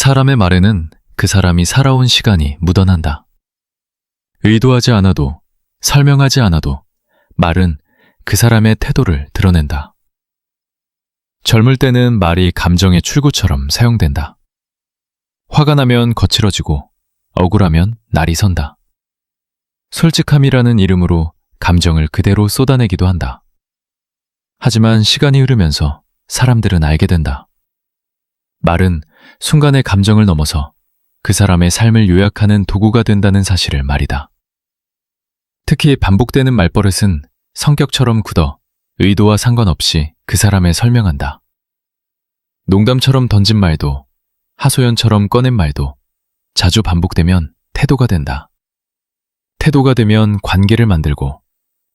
사람의 말에는 그 사람이 살아온 시간이 묻어난다. 의도하지 않아도, 설명하지 않아도 말은 그 사람의 태도를 드러낸다. 젊을 때는 말이 감정의 출구처럼 사용된다. 화가 나면 거칠어지고 억울하면 날이 선다. 솔직함이라는 이름으로 감정을 그대로 쏟아내기도 한다. 하지만 시간이 흐르면서 사람들은 알게 된다. 말은 순간의 감정을 넘어서 그 사람의 삶을 요약하는 도구가 된다는 사실을 말이다. 특히 반복되는 말버릇은 성격처럼 굳어 의도와 상관없이 그 사람을 설명한다. 농담처럼 던진 말도, 하소연처럼 꺼낸 말도 자주 반복되면 태도가 된다. 태도가 되면 관계를 만들고,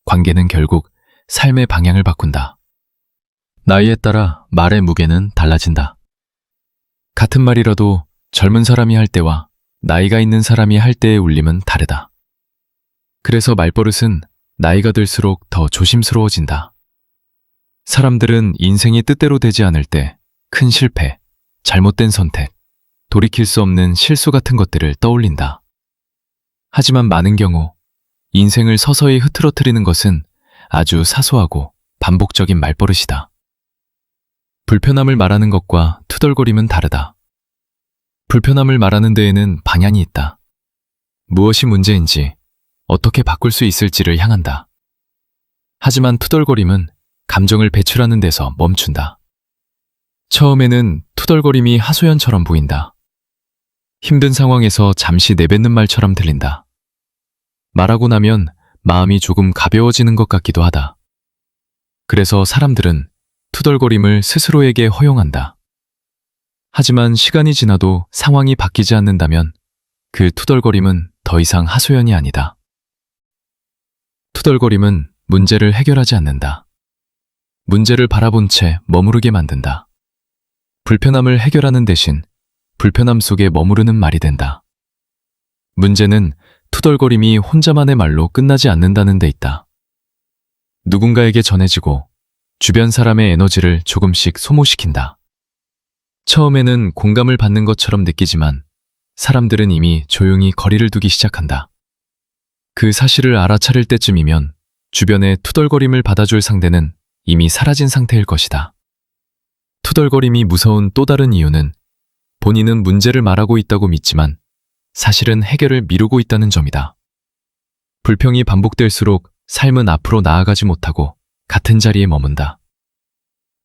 관계는 결국 삶의 방향을 바꾼다. 나이에 따라 말의 무게는 달라진다. 같은 말이라도 젊은 사람이 할 때와 나이가 있는 사람이 할 때의 울림은 다르다. 그래서 말버릇은 나이가 들수록 더 조심스러워진다. 사람들은 인생이 뜻대로 되지 않을 때 큰 실패, 잘못된 선택, 돌이킬 수 없는 실수 같은 것들을 떠올린다. 하지만 많은 경우 인생을 서서히 흐트러뜨리는 것은 아주 사소하고 반복적인 말버릇이다. 불편함을 말하는 것과 투덜거림은 다르다. 불편함을 말하는 데에는 방향이 있다. 무엇이 문제인지, 어떻게 바꿀 수 있을지를 향한다. 하지만 투덜거림은 감정을 배출하는 데서 멈춘다. 처음에는 투덜거림이 하소연처럼 보인다. 힘든 상황에서 잠시 내뱉는 말처럼 들린다. 말하고 나면 마음이 조금 가벼워지는 것 같기도 하다. 그래서 사람들은 투덜거림을 스스로에게 허용한다. 하지만 시간이 지나도 상황이 바뀌지 않는다면 그 투덜거림은 더 이상 하소연이 아니다. 투덜거림은 문제를 해결하지 않는다. 문제를 바라본 채 머무르게 만든다. 불편함을 해결하는 대신 불편함 속에 머무르는 말이 된다. 문제는 투덜거림이 혼자만의 말로 끝나지 않는다는 데 있다. 누군가에게 전해지고 주변 사람의 에너지를 조금씩 소모시킨다. 처음에는 공감을 받는 것처럼 느끼지만 사람들은 이미 조용히 거리를 두기 시작한다. 그 사실을 알아차릴 때쯤이면 주변의 투덜거림을 받아줄 상대는 이미 사라진 상태일 것이다. 투덜거림이 무서운 또 다른 이유는 본인은 문제를 말하고 있다고 믿지만 사실은 해결을 미루고 있다는 점이다. 불평이 반복될수록 삶은 앞으로 나아가지 못하고 같은 자리에 머문다.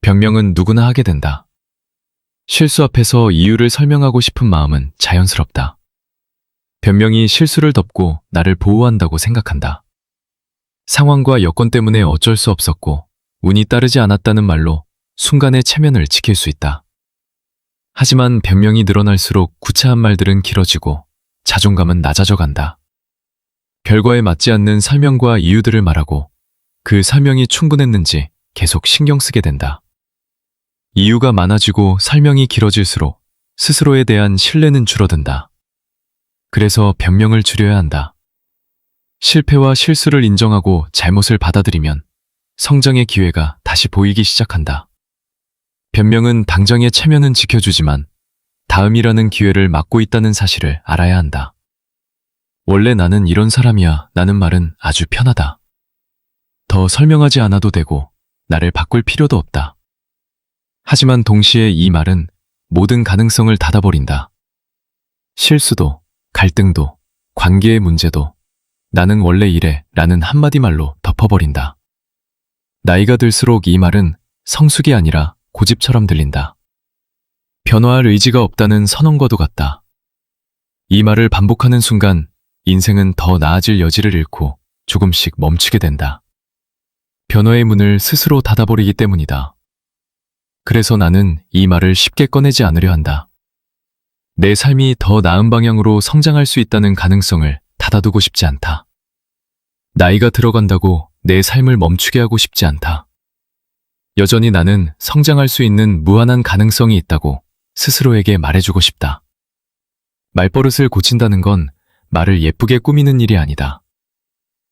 변명은 누구나 하게 된다. 실수 앞에서 이유를 설명하고 싶은 마음은 자연스럽다. 변명이 실수를 덮고 나를 보호한다고 생각한다. 상황과 여건 때문에 어쩔 수 없었고 운이 따르지 않았다는 말로 순간의 체면을 지킬 수 있다. 하지만 변명이 늘어날수록 구차한 말들은 길어지고 자존감은 낮아져 간다. 결과에 맞지 않는 설명과 이유들을 말하고 그 설명이 충분했는지 계속 신경 쓰게 된다. 이유가 많아지고 설명이 길어질수록 스스로에 대한 신뢰는 줄어든다. 그래서 변명을 줄여야 한다. 실패와 실수를 인정하고 잘못을 받아들이면 성장의 기회가 다시 보이기 시작한다. 변명은 당장의 체면은 지켜주지만 다음이라는 기회를 막고 있다는 사실을 알아야 한다. 원래 나는 이런 사람이야 라는 말은 아주 편하다. 더 설명하지 않아도 되고 나를 바꿀 필요도 없다. 하지만 동시에 이 말은 모든 가능성을 닫아버린다. 실수도, 갈등도, 관계의 문제도 나는 원래 이래 라는 한마디 말로 덮어버린다. 나이가 들수록 이 말은 성숙이 아니라 고집처럼 들린다. 변화할 의지가 없다는 선언과도 같다. 이 말을 반복하는 순간 인생은 더 나아질 여지를 잃고 조금씩 멈추게 된다. 변화의 문을 스스로 닫아버리기 때문이다. 그래서 나는 이 말을 쉽게 꺼내지 않으려 한다. 내 삶이 더 나은 방향으로 성장할 수 있다는 가능성을 닫아두고 싶지 않다. 나이가 들어간다고 내 삶을 멈추게 하고 싶지 않다. 여전히 나는 성장할 수 있는 무한한 가능성이 있다고 스스로에게 말해주고 싶다. 말버릇을 고친다는 건 말을 예쁘게 꾸미는 일이 아니다.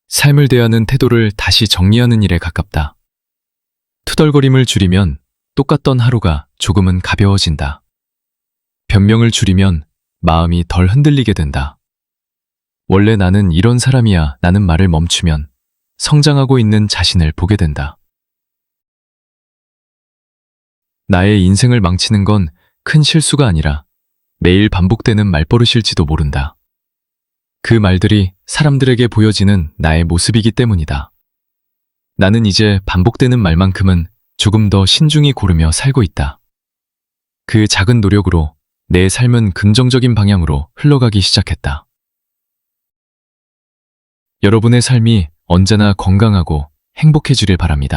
삶을 대하는 태도를 다시 정리하는 일에 가깝다. 투덜거림을 줄이면 똑같던 하루가 조금은 가벼워진다. 변명을 줄이면 마음이 덜 흔들리게 된다. 원래 나는 이런 사람이야 라는 말을 멈추면 성장하고 있는 자신을 보게 된다. 나의 인생을 망치는 건 큰 실수가 아니라 매일 반복되는 말버릇일지도 모른다. 그 말들이 사람들에게 보여지는 나의 모습이기 때문이다. 나는 이제 반복되는 말만큼은 조금 더 신중히 고르며 살고 있다. 그 작은 노력으로 내 삶은 긍정적인 방향으로 흘러가기 시작했다. 여러분의 삶이 언제나 건강하고 행복해지길 바랍니다.